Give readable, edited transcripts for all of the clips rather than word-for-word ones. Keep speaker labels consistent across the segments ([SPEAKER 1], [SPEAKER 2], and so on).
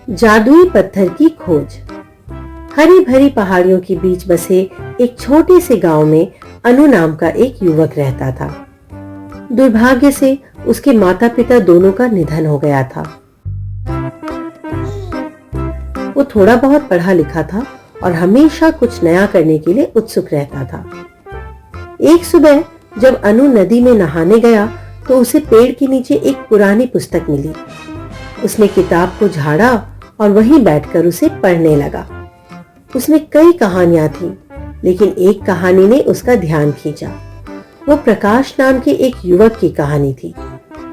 [SPEAKER 1] जादुई पत्थर की खोज। हरी भरी पहाड़ियों के बीच बसे एक छोटे से गांव में अनु नाम का एक युवक रहता था। दुर्भाग्य से उसके माता पिता दोनों का निधन हो गया था। वो थोड़ा बहुत पढ़ा लिखा था और हमेशा कुछ नया करने के लिए उत्सुक रहता था। एक सुबह जब अनु नदी में नहाने गया तो उसे पेड़ के नीचे एक पुरानी पुस्तक मिली। उसने किताब को झाड़ा और वहीं बैठकर उसे पढ़ने लगा। उसमें कई कहानियां थीं, लेकिन एक कहानी ने उसका ध्यान खींचा। वो प्रकाश नाम के एक युवक की कहानी थी,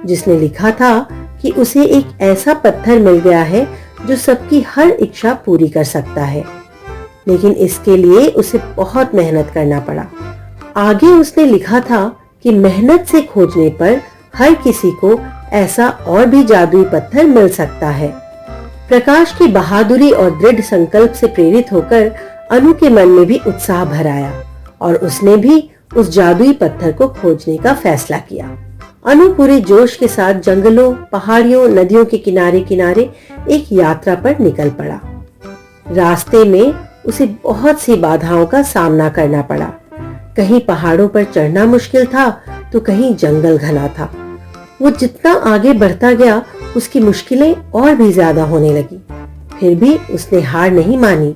[SPEAKER 1] जिसने लिखा था कि उसे एक ऐसा पत्थर मिल गया है जो सबकी हर इच्छा पूरी कर सकता है, लेकिन इसके लिए उसे बहुत मेहनत करना पड़ा। आगे उसने लिखा था कि मेहनत से खोजने पर हर किसी को ऐसा और भी जादुई पत्थर मिल सकता है। प्रकाश की बहादुरी और दृढ़ संकल्प से प्रेरित होकर अनु के मन में भी उत्साह भर आया और उसने भी उस जादुई पत्थर को खोजने का फैसला किया। अनु पूरे जोश के साथ जंगलों, पहाड़ियों, नदियों के किनारे किनारे एक यात्रा पर निकल पड़ा। रास्ते में उसे बहुत सी बाधाओं का सामना करना पड़ा। कहीं पहाड़ों पर चढ़ना मुश्किल था तो कहीं जंगल घना था। वो जितना आगे बढ़ता गया उसकी मुश्किलें और भी ज्यादा होने लगी। फिर भी उसने हार नहीं मानी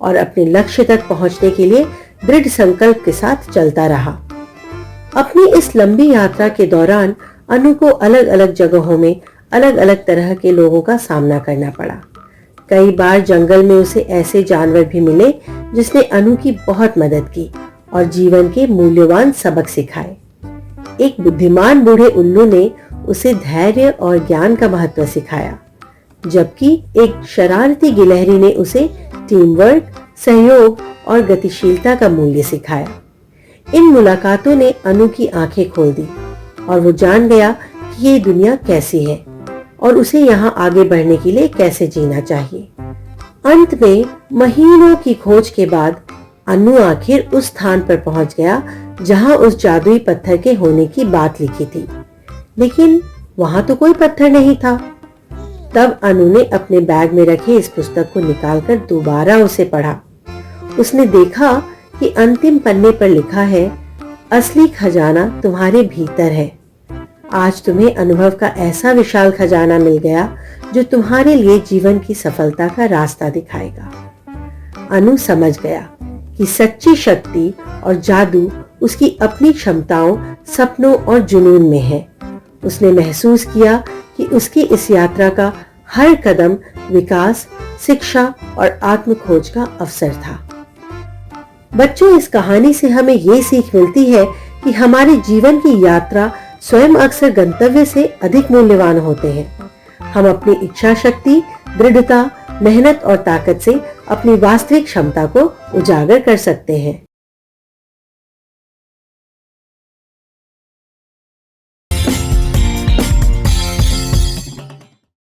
[SPEAKER 1] और अपने लक्ष्य तक पहुंचने के लिए दृढ़ संकल्प के साथ चलता रहा। अपनी इस लंबी यात्रा के दौरान अनु को अलग अलग जगहों में अलग अलग तरह के लोगों का सामना करना पड़ा। कई बार जंगल में उसे ऐसे जानवर भी मिले जिसने अनु की बहुत मदद की और जीवन के मूल्यवान सबक सिखाए। एक बुद्धिमान बूढ़े उल्लू ने उसे धैर्य और ज्ञान का महत्व सिखाया, जबकि एक शरारती गिलहरी ने उसे टीम वर्क, सहयोग और गतिशीलता का मूल्य सिखाया। इन मुलाकातों ने अनु की आंखें खोल दी और वो जान गया कि ये दुनिया कैसी है और उसे यहाँ आगे बढ़ने के लिए कैसे जीना चाहिए। अंत में महीनों की खोज के बाद अनु आखिर उस स्थान पर पहुंच गया जहां उस जादुई पत्थर के होने की बात लिखी थी, लेकिन वहां तो कोई पत्थर नहीं था। तब अनु ने अपने बैग में रखे इस पुस्तक को निकालकर दोबारा उसे पढ़ा। उसने देखा कि अंतिम पन्ने पर लिखा है, असली खजाना तुम्हारे भीतर है। आज तुम्हें अनुभव का ऐसा विशाल खजाना मिल गया जो तुम्हारे लिए जीवन की सफलता का रास्ता दिखाएगा। अनु समझ गया कि सच्ची शक्ति और जादू उसकी अपनी क्षमताओं, सपनों और जुनून में है। उसने महसूस किया कि उसकी इस यात्रा का हर कदम विकास, शिक्षा और आत्म खोज का अवसर था। बच्चों, इस कहानी से हमें ये सीख मिलती है कि हमारे जीवन की यात्रा स्वयं अक्सर गंतव्य से अधिक मूल्यवान होते हैं। हम अपनी इच्छा शक्ति, दृढ़ता, मेहनत और ताकत से अपनी वास्तविक क्षमता को उजागर कर सकते हैं।